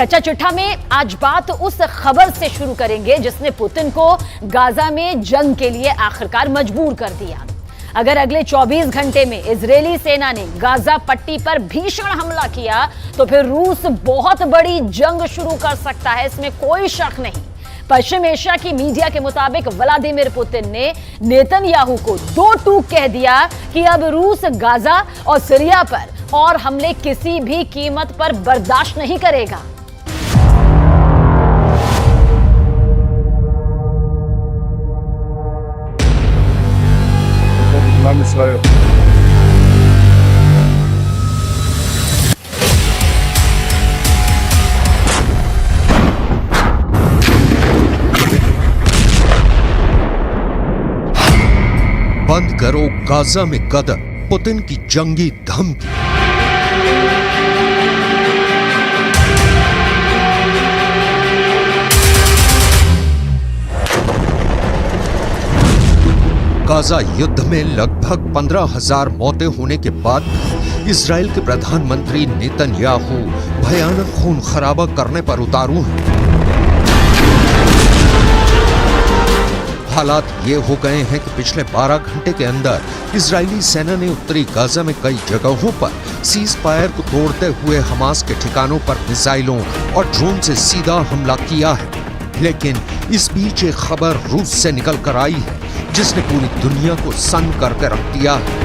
कच्चा चिट्ठा में आज बात उस खबर से शुरू करेंगे जिसने पुतिन को गाजा में जंग के लिए आखिरकार मजबूर कर दिया। अगर अगले 24 घंटे में इजरायली सेना ने गाजा पट्टी पर भीषण हमला किया तो फिर रूस बहुत बड़ी जंग शुरू कर सकता है, इसमें कोई शक नहीं। पश्चिम एशिया की मीडिया के मुताबिक व्लादिमीर पुतिन ने नेतन्याहू को दो टूक कह दिया कि अब रूस गाजा और सीरिया पर और हमले किसी भी कीमत पर बर्दाश्त नहीं करेगा। बंद करो गाजा में कदर, पुतिन की जंगी धमकी। गाजा युद्ध में लगभग 15,000 मौतें होने के बाद इजराइल के प्रधानमंत्री नेतन्याहू भयानक खून खराबा करने पर उतारू हैं। हालात ये हो गए हैं कि पिछले 12 घंटे के अंदर इजरायली सेना ने उत्तरी गाजा में कई जगहों पर सीज फायर को तोड़ते हुए हमास के ठिकानों पर मिसाइलों और ड्रोन से सीधा हमला किया है। लेकिन इस बीच एक खबर रूस से निकल कर आई है जिसने पूरी दुनिया को सन्न करके रख दिया है।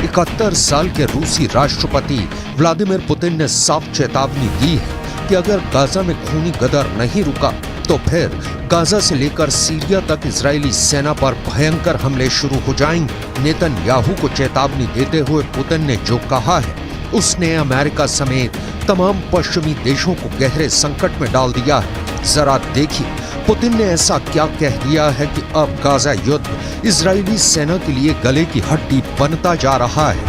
71 साल के रूसी राष्ट्रपति व्लादिमीर पुतिन ने साफ चेतावनी दी है कि अगर गाजा में खूनी गदर नहीं रुका तो फिर गाजा से लेकर सीरिया तक इजरायली सेना पर भयंकर हमले शुरू हो जाएंगे। नेतन्याहू को चेतावनी देते हुए पुतिन ने जो कहा है उसने अमेरिका समेत तमाम पश्चिमी देशों को गहरे संकट में डाल दिया है। जरा देखिए पुतिन ने ऐसा क्या कह दिया है कि अब गाजा युद्ध इजरायली सेना के लिए गले की हड्डी बनता जा रहा है।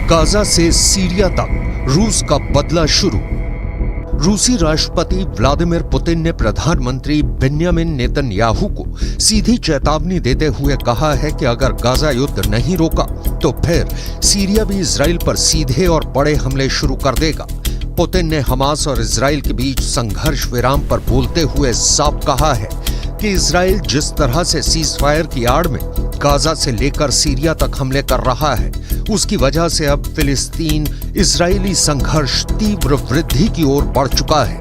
गाजा से सीरिया तक रूस का बदला शुरू। रूसी राष्ट्रपति व्लादिमीर पुतिन ने प्रधानमंत्री बेन्यामिन नेतन्याहू को सीधी चेतावनी देते हुए कहा है कि अगर गाजा युद्ध नहीं रोका तो फिर सीरिया भी इजराइल पर सीधे और बड़े हमले शुरू कर देगा। पुतिन ने हमास और इजराइल के बीच संघर्ष विराम पर बोलते हुए साफ कहा है कि इजराइल जिस तरह से सीज फायर की आड़ में गाजा से लेकर सीरिया तक हमले कर रहा है उसकी वजह से अब फिलिस्तीन इजरायली संघर्ष तीव्र वृद्धि की ओर बढ़ चुका है।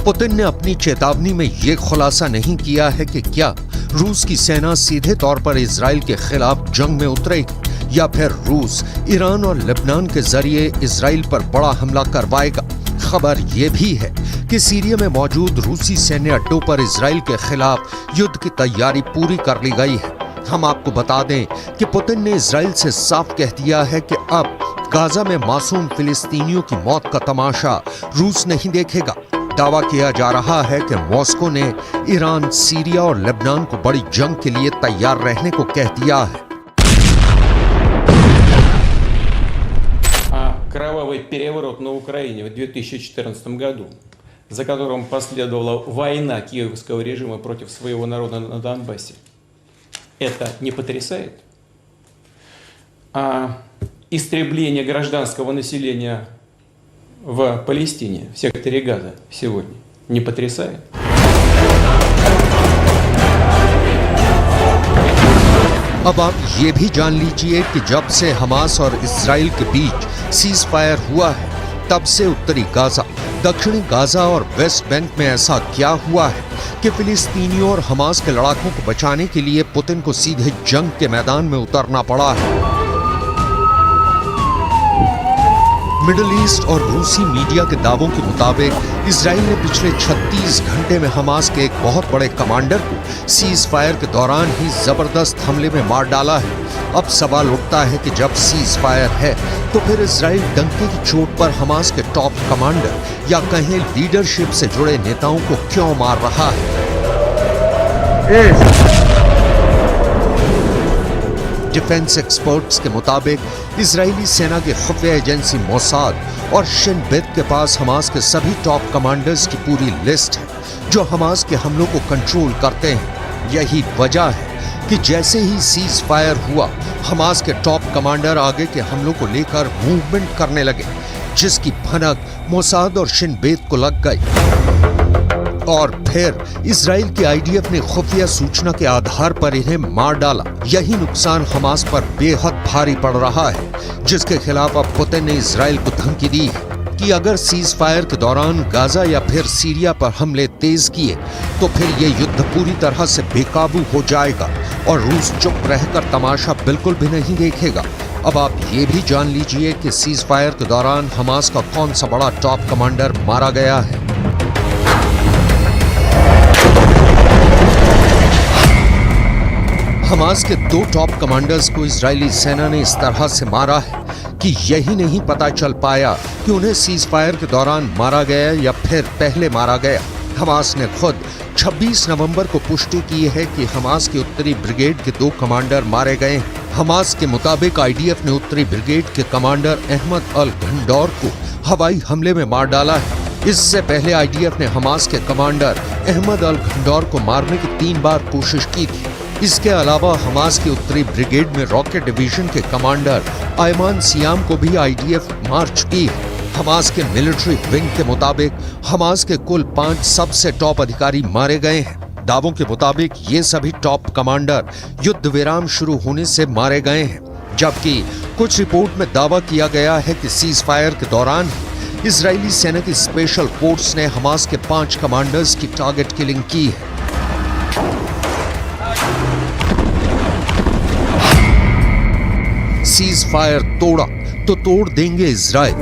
पुतिन ने अपनी चेतावनी में यह खुलासा नहीं किया है कि क्या रूस की सेना सीधे तौर पर इजराइल के खिलाफ जंग में उतरेगी या फिर रूस ईरान और लेबनान के जरिए इजराइल पर बड़ा हमला करवाएगा। खबर यह भी है कि सीरिया में मौजूद रूसी सैन्य अड्डों पर इजराइल के खिलाफ युद्ध की तैयारी पूरी कर ली गई है। हम आपको बता दें कि पुतिन ने इजराइल से साफ कह दिया है कि अब गाजा में मासूम फिलिस्तीनियों की मौत का तमाशा रूस नहीं देखेगा। दावा किया जा रहा है कि मॉस्को ने ईरान, सीरिया और लेबनान को बड़ी जंग के लिए तैयार रहने को कह दिया है। Кровавый переворот на Украине в 2014 году, за которым последовала война киевского режима против своего народа на Донбассе, это не потрясает? А истребление гражданского населения в Палестине, в секторе Газа сегодня, не потрясает? अब आप ये भी जान लीजिए कि जब से हमास और इजराइल के बीच सीज फायर हुआ है तब से उत्तरी गाजा, दक्षिणी गाजा और वेस्ट बैंक में ऐसा क्या हुआ है कि फिलिस्तीनियों और हमास के लड़ाकों को बचाने के लिए पुतिन को सीधे जंग के मैदान में उतरना पड़ा है। मिडिल ईस्ट और रूसी मीडिया के दावों के मुताबिक इजराइल ने पिछले 36 घंटे में हमास के एक बहुत बड़े कमांडर को सीज फायर के दौरान ही जबरदस्त हमले में मार डाला है। अब सवाल उठता है कि जब सीज फायर है तो फिर इजराइल डंके की चोट पर हमास के टॉप कमांडर या कहें लीडरशिप से जुड़े नेताओं को क्यों मार रहा है। डिफेंस एक्सपर्ट्स के मुताबिक इजरायली सेना की खुफिया एजेंसी मोसाद और शिन बेत के पास हमास के सभी टॉप कमांडर्स की पूरी लिस्ट है जो हमास के हमलों को कंट्रोल करते हैं। यही वजह है कि जैसे ही सीज फायर हुआ, हमास के टॉप कमांडर आगे के हमलों को लेकर मूवमेंट करने लगे, जिसकी भनक मोसाद और शिन बेत को लग गई। और फिर इजराइल की आईडीएफ ने खुफिया सूचना के आधार पर इन्हें मार डाला। यही नुकसान हमास पर बेहद भारी पड़ रहा है, जिसके खिलाफ अब पुतिन ने इजराइल को धमकी दी है कि अगर सीज फायर के दौरान गाजा या फिर सीरिया पर हमले तेज किए तो फिर ये युद्ध पूरी तरह से बेकाबू हो जाएगा और रूस चुप रहकर तमाशा बिल्कुल भी नहीं देखेगा। अब आप ये भी जान लीजिए कि सीज फायर के दौरान हमास का कौन सा बड़ा टॉप कमांडर मारा गया है। हमास के 2 टॉप कमांडर्स को इजरायली सेना ने इस तरह से मारा है कि यही नहीं पता चल पाया कि उन्हें सीज फायर के दौरान मारा गया या फिर पहले मारा गया। हमास ने खुद 26 नवंबर को पुष्टि की है कि हमास की उत्तरी ब्रिगेड के 2 कमांडर मारे गए हैं। हमास के मुताबिक आईडीएफ ने उत्तरी ब्रिगेड के कमांडर अहमद अल घंडौर को हवाई हमले में मार डाला है। इससे पहले आईडीएफ ने हमास के कमांडर अहमद अल घंडौर को मारने की 3 बार कोशिश की थी। इसके अलावा हमास की उत्तरी ब्रिगेड में रॉकेट डिवीजन के कमांडर आयमान सियाम को भी आईडीएफ मार चुकी है। हमास के मिलिट्री विंग के मुताबिक हमास के कुल 5 सबसे टॉप अधिकारी मारे गए हैं। दावों के मुताबिक ये सभी टॉप कमांडर युद्ध विराम शुरू होने से मारे गए हैं, जबकि कुछ रिपोर्ट में दावा किया गया है कि सीज फायर के दौरान इजरायली सेना की स्पेशल फोर्स ने हमास के 5 कमांडर्स की टारगेट किलिंग की है। सीज फायर तोड़ा तो तोड़ देंगे इजराइल।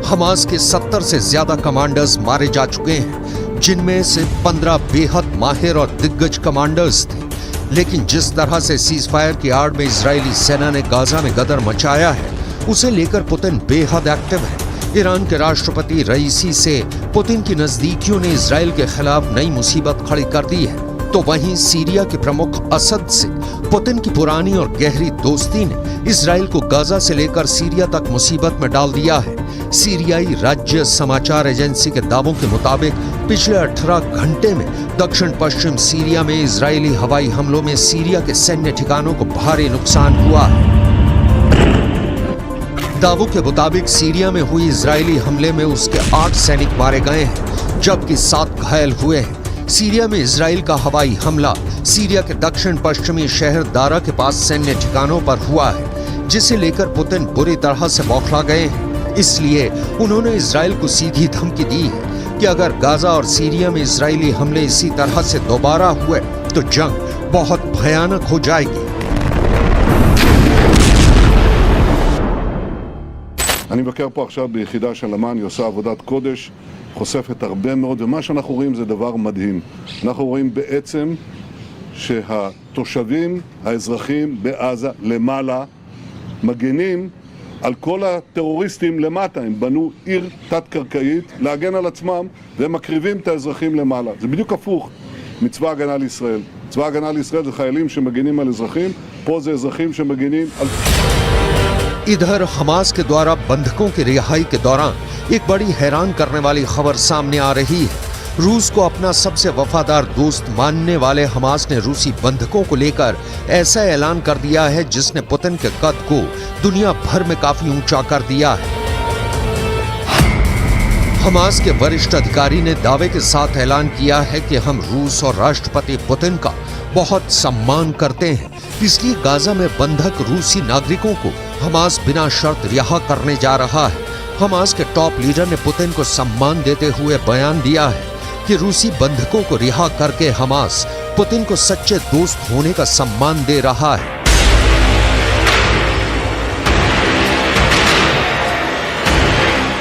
हमास के 70 से ज्यादा कमांडर्स मारे जा चुके हैं, जिनमें से 15 बेहद माहिर और दिग्गज कमांडर्स थे। लेकिन जिस तरह से सीज फायर की आड़ में इजरायली सेना ने गाजा में गदर मचाया है, उसे लेकर पुतिन बेहद एक्टिव है। ईरान के राष्ट्रपति रईसी से पुतिन की नजदीकियों ने इजराइल के खिलाफ नई मुसीबत खड़ी कर दी है, तो वहीं सीरिया के प्रमुख असद से पुतिन की पुरानी और गहरी दोस्ती ने इजराइल को गाजा से लेकर सीरिया तक मुसीबत में डाल दिया है। सीरियाई राज्य समाचार एजेंसी के दावों के मुताबिक पिछले 18 घंटे में दक्षिण पश्चिम सीरिया में इजरायली हवाई हमलों में सीरिया के सैन्य ठिकानों को भारी नुकसान हुआ है। दावों के मुताबिक सीरिया में हुई इजरायली हमले में उसके 8 सैनिक मारे गए हैं, जबकि 7 घायल हुए हैं। सीरिया में इजराइल का हवाई हमला सीरिया के दक्षिण पश्चिमी शहर दारा के पास सैन्य ठिकानों पर हुआ है, जिसे लेकर पुतिन बुरी तरह से बौखला गए हैं। इसलिए उन्होंने इजराइल को सीधी धमकी दी है कि अगर गाजा और सीरिया में इजरायली हमले इसी तरह से दोबारा हुए तो जंग बहुत भयानक हो जाएगी। אני מבקר פה עכשיו ביחידה של אמ"ן, היא עושה עבודת קודש, חושפת הרבה מאוד, ומה שאנחנו רואים זה דבר מדהים. אנחנו רואים בעצם שהתושבים, האזרחים בעזה למעלה, מגנים על כל הטרוריסטים למטה. הם בנו עיר תת-קרקעית להגן על עצמם, והם מקריבים את האזרחים למעלה. זה בדיוק הפוך מצבא ההגנה לישראל. צבא ההגנה לישראל זה חיילים שמגנים על אזרחים, פה זה אזרחים שמגנים על... इधर हमास के द्वारा बंधकों की रिहाई के दौरान एक बड़ी हैरान करने वाली खबर सामने आ रही है। रूस को अपना सबसे वफादार दोस्त मानने वाले हमास ने रूसी बंधकों को लेकर ऐसा ऐलान कर दिया है जिसने पुतिन के कद को दुनिया भर में काफी ऊंचा कर दिया है। हमास के वरिष्ठ अधिकारी ने दावे के साथ ऐलान किया है कि हम रूस और राष्ट्रपति पुतिन का बहुत सम्मान करते हैं, इसलिए गाजा में बंधक रूसी नागरिकों को हमास बिना शर्त रिहा करने जा रहा है। हमास के टॉप लीडर ने पुतिन को सम्मान देते हुए बयान दिया है कि रूसी बंधकों को रिहा करके हमास पुतिन को सच्चे दोस्त होने का सम्मान दे रहा है।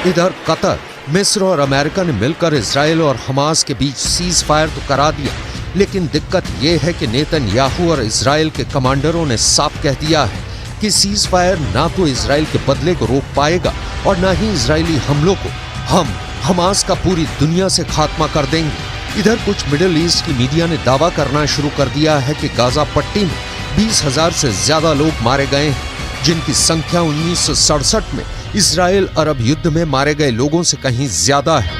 इधर कतर, मिस्र और अमेरिका ने मिलकर इजराइल और हमास के बीच सीज फायर तो करा दिया, लेकिन दिक्कत यह है कि नेतन्याहू और इजराइल के कमांडरों ने साफ कह दिया है कि सीज फायर ना तो इजराइल के बदले को रोक पाएगा और ना ही इजरायली हमलों को। हम हमास का पूरी दुनिया से खात्मा कर देंगे। इधर कुछ मिडिल ईस्ट की मीडिया ने दावा करना शुरू कर दिया है कि गाजा पट्टी में 20,000 से ज्यादा लोग मारे गए हैं, जिनकी संख्या 1967 में इजराइल अरब युद्ध में मारे गए लोगों से कहीं ज्यादा है।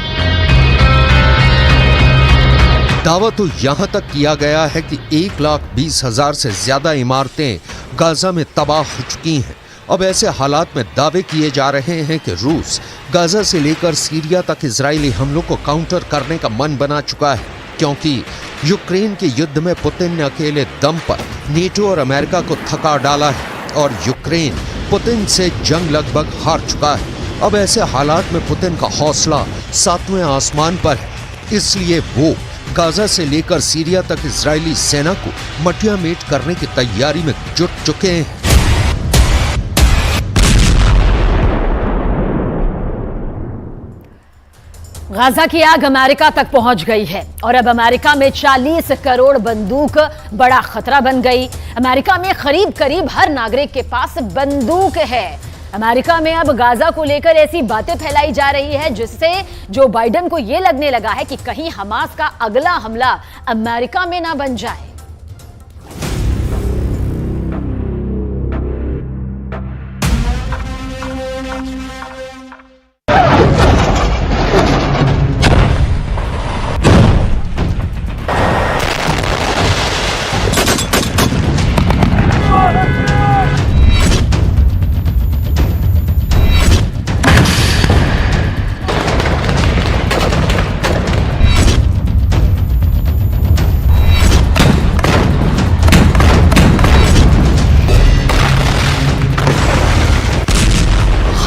दावा तो यहां तक किया गया है कि 1,20,000 से ज्यादा इमारतें गाजा में तबाह हो चुकी हैं। अब ऐसे हालात में दावे किए जा रहे हैं कि रूस गाजा से लेकर सीरिया तक इजरायली हमलों को काउंटर करने का मन बना चुका है, क्योंकि यूक्रेन के युद्ध में पुतिन ने अकेले दम पर नेटो और अमेरिका को थका डाला है और यूक्रेन पुतिन से जंग लगभग हार चुका है। अब ऐसे हालात में पुतिन का हौसला 7वें आसमान पर है, इसलिए वो गाजा से लेकर सीरिया तक इजरायली सेना को मटियामेट करने की तैयारी में जुट चुके हैं। गाजा की आग अमेरिका तक पहुंच गई है और अब अमेरिका में 40 करोड़ बंदूक बड़ा खतरा बन गई। अमेरिका में करीब करीब हर नागरिक के पास बंदूक है। अमेरिका में अब गाजा को लेकर ऐसी बातें फैलाई जा रही है जिससे जो बाइडेन को यह लगने लगा है कि कहीं हमास का अगला हमला अमेरिका में ना बन जाए।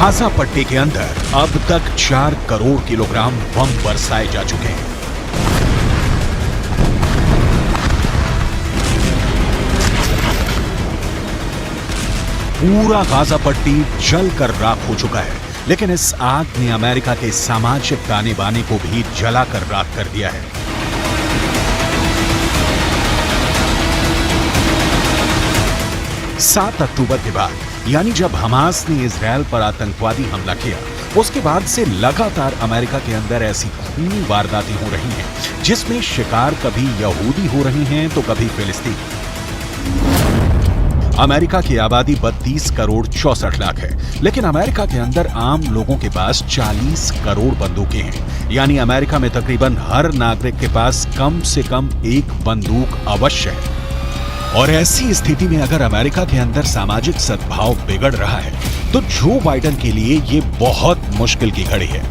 गाजा पट्टी के अंदर अब तक 4 करोड़ किलोग्राम बम बरसाए जा चुके हैं। पूरा गाजा पट्टी जलकर राख हो चुका है, लेकिन इस आग ने अमेरिका के सामाजिक ताने बाने को भी जलाकर राख कर दिया है। सात अक्टूबर के बाद, यानी जब हमास ने इजरायल पर आतंकवादी हमला किया, उसके बाद से लगातार अमेरिका के अंदर ऐसी खूनी वारदातें हो रही हैं जिसमें शिकार कभी यहूदी हो रहे हैं तो कभी फिलिस्तीन। अमेरिका की आबादी 32 करोड़ 64 लाख है, लेकिन अमेरिका के अंदर आम लोगों के पास 40 करोड़ बंदूकें हैं। यानी अमेरिका में तकरीबन हर नागरिक के पास कम से कम एक बंदूक अवश्य है। और ऐसी स्थिति में अगर अमेरिका के अंदर सामाजिक सद्भाव बिगड़ रहा है तो जो बाइडेन के लिए ये बहुत मुश्किल की घड़ी है।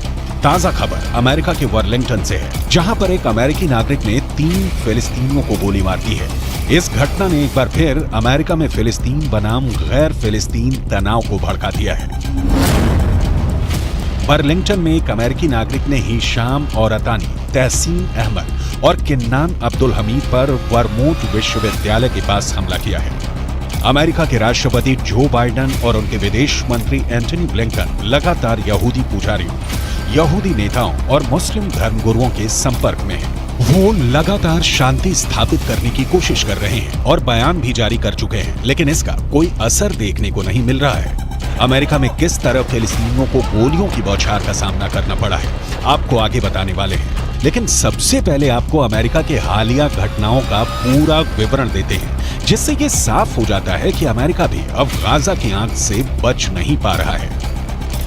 ताजा खबर अमेरिका के वर्लिंगटन से है, जहां पर एक अमेरिकी नागरिक ने 3 फिलिस्तीनियों को गोली मार दी है। इस घटना ने एक बार फिर अमेरिका में फिलिस्तीन बनाम गैर फिलिस्तीन तनाव को भड़का दिया है। वर्लिंगटन में एक अमेरिकी नागरिक ने हिशाम और अतानी, तहसीन अहमद और किन्नान अब्दुल हमीद पर वर्मोंट विश्वविद्यालय के पास हमला किया है। अमेरिका के राष्ट्रपति जो बाइडेन और उनके विदेश मंत्री एंटनी ब्लिंकन लगातार यहूदी पुजारियों, यहूदी नेताओं और मुस्लिम धर्मगुरुओं के संपर्क में हैं। वो लगातार शांति स्थापित करने की कोशिश कर रहे हैं और बयान भी जारी कर चुके हैं, लेकिन इसका कोई असर देखने को नहीं मिल रहा है। अमेरिका में किस तरह फिलिस्तीनियों को गोलियों की बौछार का सामना करना पड़ा है, आपको आगे बताने वाले हैं। लेकिन सबसे पहले आपको अमेरिका के हालिया घटनाओं का पूरा विवरण देते हैं, जिससे ये साफ हो जाता है कि अमेरिका भी अब गाजा की आग से बच नहीं पा रहा है।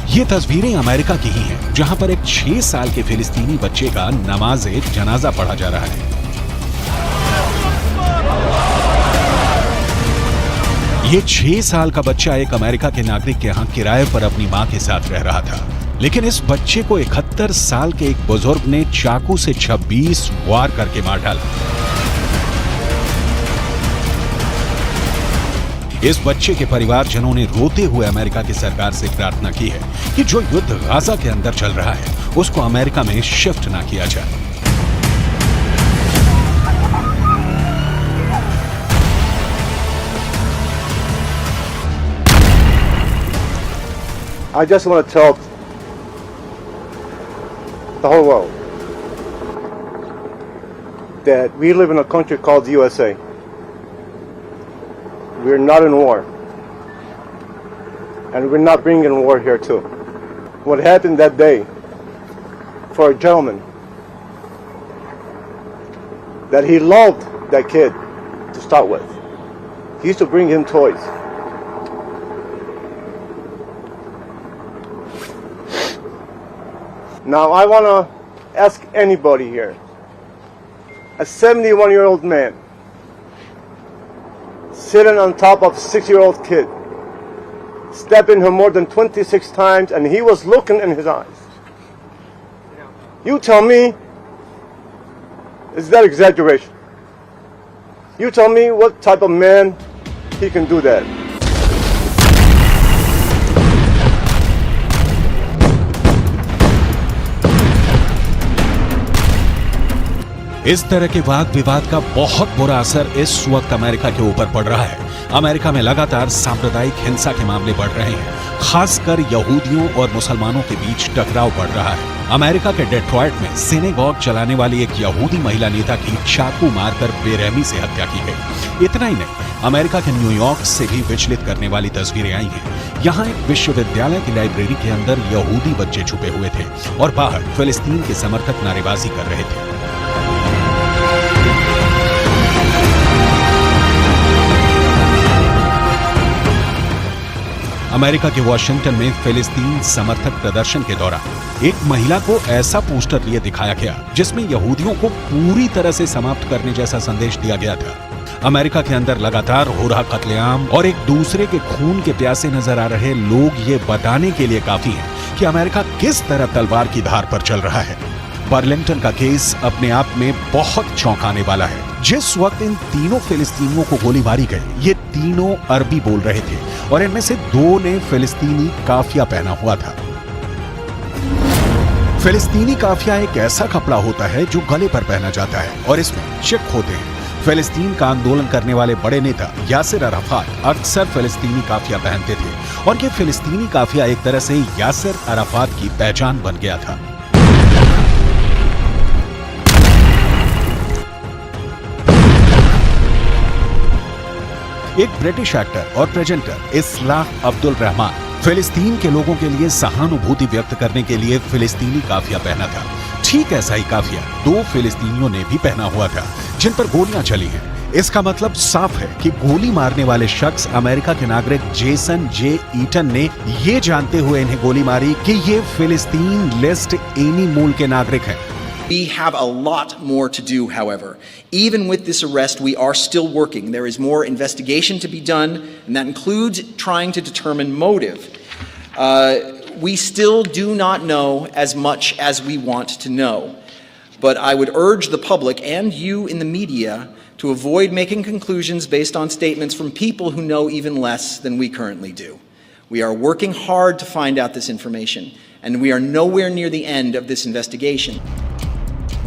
ये तस्वीरें अमेरिका की ही हैं, जहां पर एक 6 साल के फिलिस्तीनी बच्चे का नमाज़े जनाजा पढ़ा जा रहा है। ये 6 साल का बच्चा एक अमेरिका के नागरिक के यहाँ किराए पर अपनी मां के साथ रह रहा था, लेकिन इस बच्चे को 71 साल के एक बुजुर्ग ने चाकू से 26 वार करके मार डाला। इस बच्चे के परिवारजनों ने रोते हुए अमेरिका की सरकार से प्रार्थना की है कि जो युद्ध गाजा के अंदर चल रहा है उसको अमेरिका में शिफ्ट ना किया जाए। I just want to tell the whole world that we live in a country called the USA. We're not in war. And we're not bringing war here too. What happened that day for a gentleman that he loved that kid to start with. He used to bring him toys. Now I want to ask anybody here, a 71-year-old man sitting on top of a 6-year-old kid, stabbing him more than 26 times, and he was looking in his eyes. You tell me, is that exaggeration? You tell me what type of man he can do that. इस तरह के वाद विवाद का बहुत बुरा असर इस वक्त अमेरिका के ऊपर पड़ रहा है। अमेरिका में लगातार सांप्रदायिक हिंसा के मामले बढ़ रहे हैं, खासकर यहूदियों और मुसलमानों के बीच टकराव बढ़ रहा है। अमेरिका के डेट्रॉयट में सिनेगॉग चलाने वाली एक यहूदी महिला नेता की चाकू मारकर बेरहमी से हत्या की गई। इतना ही नहीं, अमेरिका के न्यूयॉर्क से भी विचलित करने वाली तस्वीरें आई हैं। यहाँ एक विश्वविद्यालय की लाइब्रेरी के अंदर यहूदी बच्चे छुपे हुए थे और बाहर फिलिस्तीन के समर्थक नारेबाजी कर रहे थे। अमेरिका के वॉशिंगटन में फिलिस्तीन समर्थक प्रदर्शन के दौरान एक महिला को ऐसा पोस्टर लिए दिखाया गया जिसमें यहूदियों को पूरी तरह से समाप्त करने जैसा संदेश दिया गया था। अमेरिका के अंदर लगातार हो रहा कत्लेआम और एक दूसरे के खून के प्यासे नजर आ रहे लोग ये बताने के लिए काफी हैं कि अमेरिका किस तरह तलवार की धार पर चल रहा है। बर्लिंगटन का केस अपने आप में बहुत चौंकाने वाला है। जिस वक्त इन तीनों फिलिस्तीनियों को गोली मारी गई, ये तीनों अरबी बोल रहे थे और इनमें से 2 ने फिलिस्तीनी काफिया पहना हुआ था। फिलिस्तीनी काफिया एक ऐसा कपड़ा होता है जो गले पर पहना जाता है और इसमें चिक होते हैं। फिलिस्तीन का आंदोलन करने वाले बड़े नेता यासिर अराफात अक्सर फिलिस्तीनी काफिया पहनते थे और ये फिलिस्तीनी काफिया एक तरह से यासिर अराफात की पहचान बन गया था। एक ब्रिटिश एक्टर और प्रेजेंटर इस्लाह अब्दुल रहमान फिलिस्तीन के लोगों के लिए सहानुभूति व्यक्त करने के लिए फिलिस्तीनी काफिया पहना था। ठीक ऐसा ही काफिया 2 फिलिस्तीनियों ने भी पहना हुआ था जिन पर गोलियां चली हैं। इसका मतलब साफ है कि गोली मारने वाले शख्स अमेरिका के नागरिक जेसन जे ईटन ने ये जानते हुए इन्हें गोली मारी कि ये फिलिस्तीन लिस्ट एनी मूल के नागरिक हैं। We have a lot more to do, however. Even with this arrest, we are still working. There is more investigation to be done, and that includes trying to determine motive. We still do not know as much as we want to know. But I would urge the public and you in the media to avoid making conclusions based on statements from people who know even less than we currently do. We are working hard to find out this information, and we are nowhere near the end of this investigation.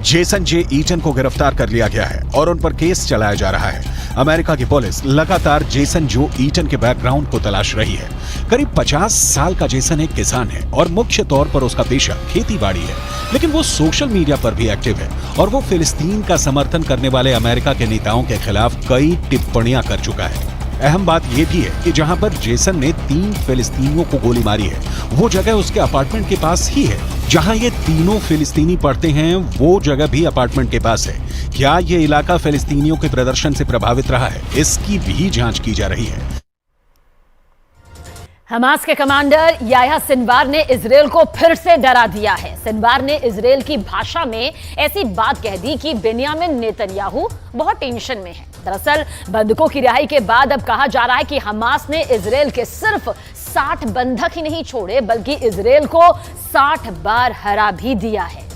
Jason J Eaton को गिरफ्तार कर लिया गया है और उन पर case चलाया जा रहा है। अमेरिका की पुलिस लगातार जेसन जो ईटन के बैकग्राउंड को तलाश रही है। करीब 50 साल का जेसन एक किसान है और मुख्य तौर पर उसका पेशा खेती-बाड़ी है, लेकिन वो सोशल मीडिया पर भी एक्टिव है और वो फिलिस्तीन का समर्थन करने वाले अमेरिका के नेताओं के खिलाफ कई टिप्पणियां कर चुका है। अहम बात यह भी है कि जहां पर जेसन ने 3 फिलिस्तीनियों को गोली मारी है, वो जगह उसके अपार्टमेंट के पास ही है। जहां ये तीनों फिलिस्तीनी पढ़ते हैं, वो जगह भी अपार्टमेंट के पास है। क्या ये इलाका फिलिस्तीनियों के प्रदर्शन से प्रभावित रहा है, इसकी भी जांच की जा रही है। हमास के कमांडर याह्या सिनवार ने इजरायल को फिर से डरा दिया है। सिनवार ने इजरायल की भाषा में ऐसी बात कह दी कि बेन्यामिन नेतन्याहू बहुत टेंशन में है। दरअसल बंधकों की रिहाई के बाद अब कहा जा रहा है कि हमास ने इजरायल के सिर्फ 60 बंधक ही नहीं छोड़े, बल्कि इजरायल को 60 बार हरा भी दिया है।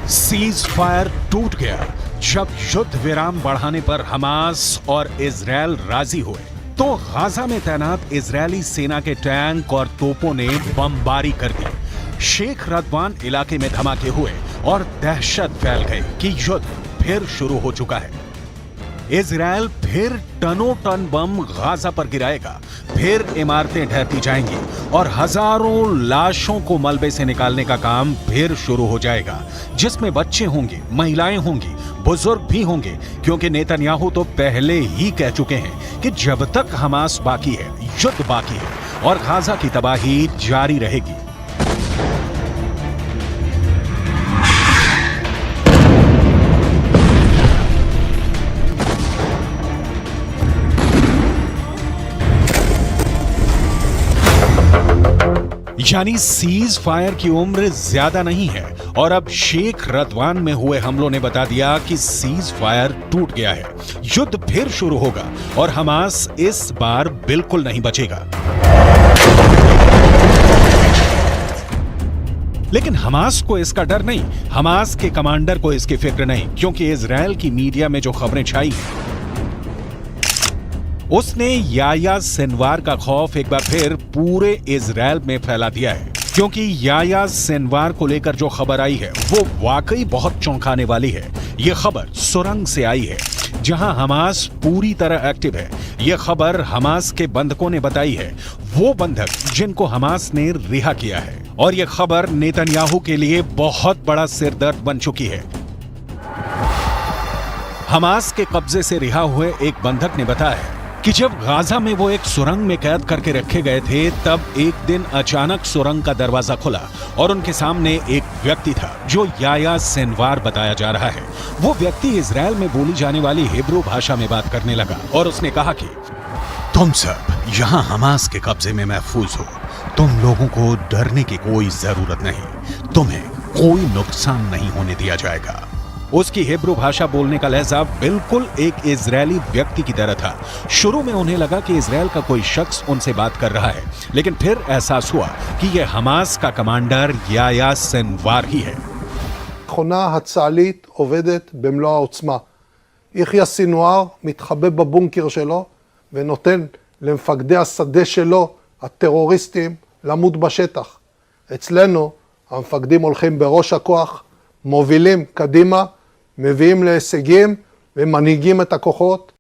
सीज फायर टूट गया जब युद्ध विराम बढ़ाने पर हमास और इजरायल राजी हुए तो गाजा में तैनात इजरायली सेना के टैंक और तोपों ने बमबारी कर दी। शेख रदवान इलाके में धमाके हुए और दहशत फैल गई कि युद्ध फिर शुरू हो चुका है। इजरायल फिर टनों टन बम गाजा पर गिराएगा, फिर इमारतें ढहती जाएंगी और हजारों लाशों को मलबे से निकालने का काम फिर शुरू हो जाएगा, जिसमें बच्चे होंगे, महिलाएं होंगी, बुजुर्ग भी होंगे, क्योंकि नेतन्याहू तो पहले ही कह चुके हैं कि जब तक हमास बाकी है, युद्ध बाकी है और गाजा की तबाही जारी रहेगी। यानी सीज फायर की उम्र ज्यादा नहीं है और अब शेख रदवान में हुए हमलों ने बता दिया कि सीज फायर टूट गया है। युद्ध फिर शुरू होगा और हमास इस बार बिल्कुल नहीं बचेगा। लेकिन हमास को इसका डर नहीं, हमास के कमांडर को इसकी फिक्र नहीं, क्योंकि इजराइल की मीडिया में जो खबरें छाई उसने याया सिनवार का खौफ एक बार फिर पूरे इजराइल में फैला दिया है। क्योंकि याया सिनवार को लेकर जो खबर आई है वो वाकई बहुत चौंकाने वाली है। ये खबर सुरंग से आई है जहां हमास पूरी तरह एक्टिव है। ये खबर हमास के बंधकों ने बताई है, वो बंधक जिनको हमास ने रिहा किया है। और ये खबर नेतन्याहू के लिए बहुत बड़ा सिरदर्द बन चुकी है। हमास के कब्जे से रिहा हुए एक बंधक ने बताया कि जब गाजा में वो एक सुरंग में कैद करके रखे गए थे तब एक दिन अचानक सुरंग का दरवाजा खुला और उनके सामने एक व्यक्ति था जो याया सिनवार बताया जा रहा है। वो व्यक्ति इजराइल में बोली जाने वाली हिब्रू भाषा में बात करने लगा और उसने कहा कि तुम सब यहाँ हमास के कब्जे में महफूज हो, तुम लोगों को डरने की कोई जरूरत नहीं, तुम्हें कोई नुकसान नहीं होने दिया जाएगा। उसकी हिब्रू भाषा बोलने का लहजा बिल्कुल एक इजरायली व्यक्ति की तरह था। शुरू में उन्हें लगा कि इजराइल का कोई शख्स उनसे बात कर रहा है, लेकिन फिर एहसास हुआ कि यह हमास का कमांडर याया सिनवार ही है। המכונה הצה"לית עובדת במלוא העוצמה. יחיא סינואר מתחבא בבונקר שלו ונותן למפקדי השדה שלו, הטרוריסטים, למות בשטח. אצלנו המפקדים הולכים בראש הכוח, מובילים קדימה, מביאים להישגים ומנהיגים את הכוחות.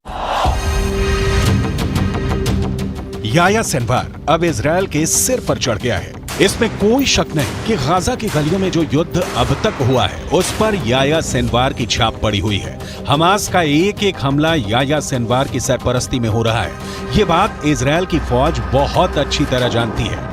याया सिनवार अब इजराइल के सिर पर चढ़ गया है। इसमें कोई शक नहीं कि गाजा की गलियों में जो युद्ध अब तक हुआ है उस पर याया सिनवार की छाप पड़ी हुई है। हमास का एक एक हमला याया सिनवार की सरपरस्ती में हो रहा है। ये बात इजराइल की फौज बहुत अच्छी तरह जानती है।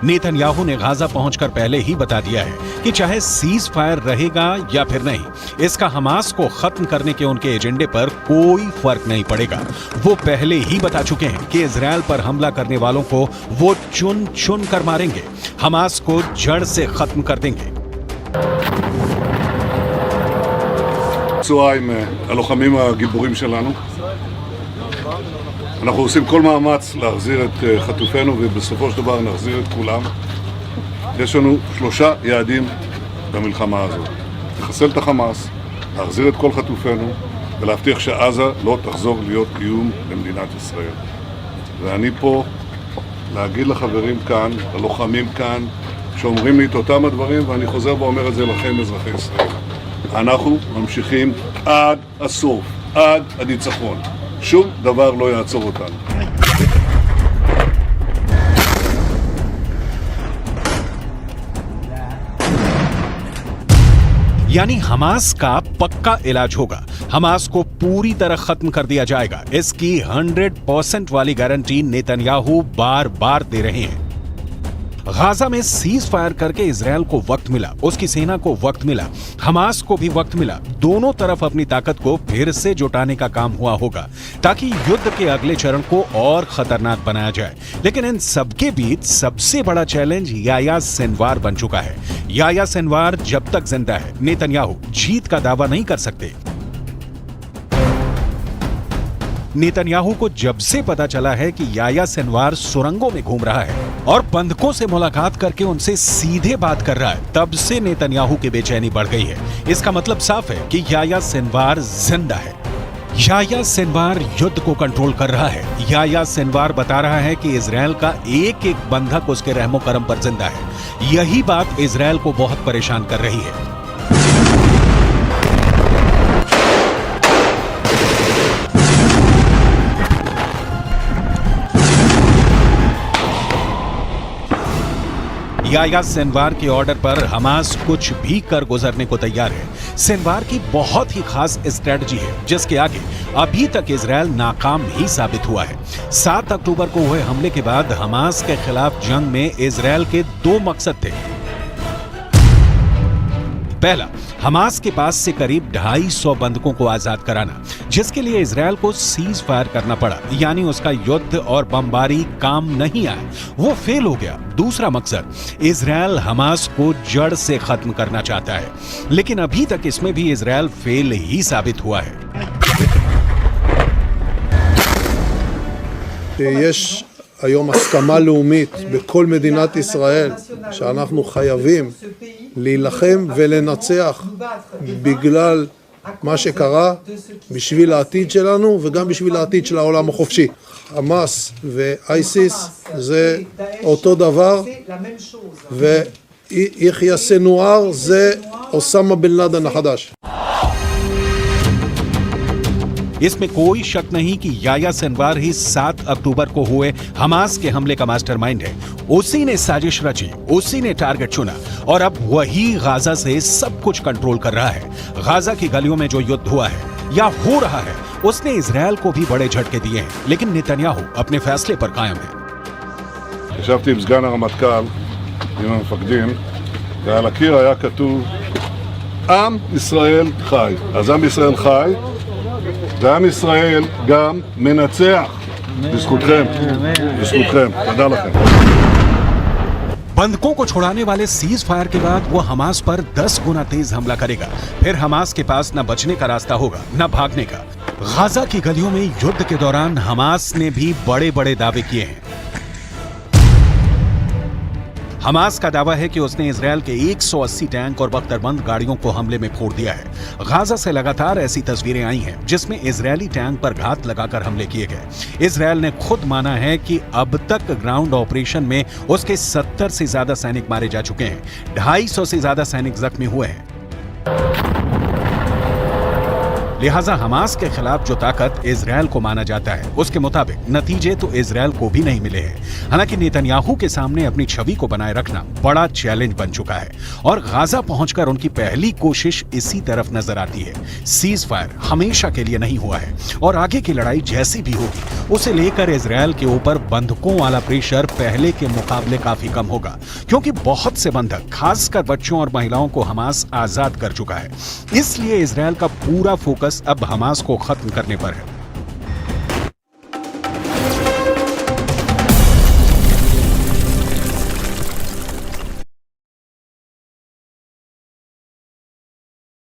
नेतन्याहू ने गाजा पहुंचकर पहले ही बता दिया है कि चाहे सीज फायर रहेगा या फिर नहीं, इसका हमास को खत्म करने के उनके एजेंडे पर कोई फर्क नहीं पड़ेगा। वो पहले ही बता चुके हैं कि इजराइल पर हमला करने वालों को वो चुन चुन कर मारेंगे, हमास को जड़ से खत्म कर देंगे। פצועה עם הלוחמים הגיבורים שלנו. אנחנו עושים כל מאמץ להחזיר את חטופינו ובסופו של דבר נחזיר את כולם. יש לנו 3 יעדים במלחמה הזאת. לחסל את החמאס, להחזיר את כל חטופינו ולהבטיח שעזה לא תחזור להיות איום למדינת ישראל. ואני פה להגיד לחברים כאן, ללוחמים כאן, שאומרים לי את אותם הדברים, ואני חוזר ואומר את זה לכם אזרחי ישראל. אנחנו ממשיכים עד הסוף, עד הניצחון. שום דבר לא יעצור אותנו. यानी हमास का पक्का इलाज होगा, हमास को पूरी तरह खत्म कर दिया जाएगा। इसकी 100% वाली गारंटी नेतन्याहू बार बार दे रहे हैं। गाजा में सीज फायर करके इजराइल को वक्त मिला, उसकी सेना को वक्त मिला, हमास को भी वक्त मिला। दोनों तरफ अपनी ताकत को फिर से जुटाने का काम हुआ होगा ताकि युद्ध के अगले चरण को और खतरनाक बनाया जाए। लेकिन इन सबके बीच सबसे बड़ा चैलेंज याया सिनवार बन चुका है। याया सिनवार जब तक जिंदा है, नेतन्याहू जीत का दावा नहीं कर सकते। नेतन्याहू को जब से पता चला है कि याया सिनवार सुरंगों में घूम रहा है और बंधकों से मुलाकात करके उनसे सीधे बात कर रहा है, तब से नेतन्याहू की बेचैनी बढ़ गई है। इसका मतलब साफ है कि याया सिनवार जिंदा है। याया सिनवार युद्ध को कंट्रोल कर रहा है। याया सिनवार बता रहा है कि इजराइल का एक एक बंधक उसके रहमो करम पर जिंदा है। यही बात इजराइल को बहुत परेशान कर रही है। याह्या सिनवार के ऑर्डर पर हमास कुछ भी कर गुजरने को तैयार है। सिनवार की बहुत ही खास स्ट्रेटजी है जिसके आगे अभी तक इजरायल नाकाम ही साबित हुआ है। 7 अक्टूबर को हुए हमले के बाद हमास के खिलाफ जंग में इजरायल के 2 मकसद थे। पहला, हमास के पास से करीब 250 बंधकों को आजाद कराना, जिसके लिए इजरायल को सीज फायर करना पड़ा, यानी उसका युद्ध और बमबारी काम नहीं आया, वो फेल हो गया। दूसरा मकसद, इजरायल हमास को जड़ से खत्म करना चाहता है, लेकिन अभी तक इसमें भी इजरायल फेल ही साबित हुआ है। יש היום הסכמה לאומית בכל מדינת ישראל שאנחנו חייבים להילחם ולנצח בגלל מה שקרה, בשביל העתיד שלנו וגם בשביל העתיד של העולם החופשי. חמאס ואייסיס זה אותו דבר, ויחיא סנואר זה אוסמה בן לאדן החדש. इसमें कोई शक नहीं कि याह्या सिनवार ही 7 अक्टूबर को हुए हमास के हमले का मास्टरमाइंड है। उसी ने साजिश रची, उसी ने टारगेट चुना और अब वही गाजा से सब कुछ कंट्रोल कर रहा है। गाजा की गलियों में जो युद्ध हुआ है या हो रहा है, उसने इजरायल को भी बड़े झटके दिए हैं, लेकिन नेतन्याहू अपने फैसले पर कायम है। ישבתי עם סגן הרמטכ"ל, עם המפקדים, ועל הקיר היה כתוב עם ישראל חי. אז עם ישראל חי, ועם ישראל גם מנצח. בזכותכם, בזכותכם. תודה לכם. बंधकों को छुड़ाने वाले सीज फायर के बाद वो हमास पर 10 गुना तेज हमला करेगा। फिर हमास के पास न बचने का रास्ता होगा न भागने का। गाजा की गलियों में युद्ध के दौरान हमास ने भी बड़े बड़े दावे किए हैं। हमास का दावा है कि उसने इजरायल के 180 टैंक और बख्तरबंद गाड़ियों को हमले में फोड़ दिया है। गाजा से लगातार ऐसी तस्वीरें आई हैं जिसमें इजरायली टैंक पर घात लगाकर हमले किए गए। इजरायल ने खुद माना है कि अब तक ग्राउंड ऑपरेशन में उसके 70 से ज्यादा सैनिक मारे जा चुके हैं, 250 से ज्यादा सैनिक जख्मी हुए हैं। लिहाजा हमास के खिलाफ जो ताकत इजरायल को माना जाता है, उसके मुताबिक नतीजे तो इजरायल को भी नहीं मिले हैं। हालांकि नेतन्याहू के सामने अपनी छवि को बनाए रखना बड़ा चैलेंज बन चुका है और गाजा पहुंचकर उनकी पहली कोशिश इसी तरफ नजर आती है। सीज फायर हमेशा के लिए नहीं हुआ है और आगे की लड़ाई जैसी भी होगी उसे लेकर इजरायल के ऊपर बंधकों वाला प्रेशर पहले के मुकाबले काफी कम होगा, क्योंकि बहुत से बंधक खासकर बच्चों और महिलाओं को हमास आजाद कर चुका है। इसलिए इजरायल का पूरा फोकस अब हमास को खत्म करने पर है।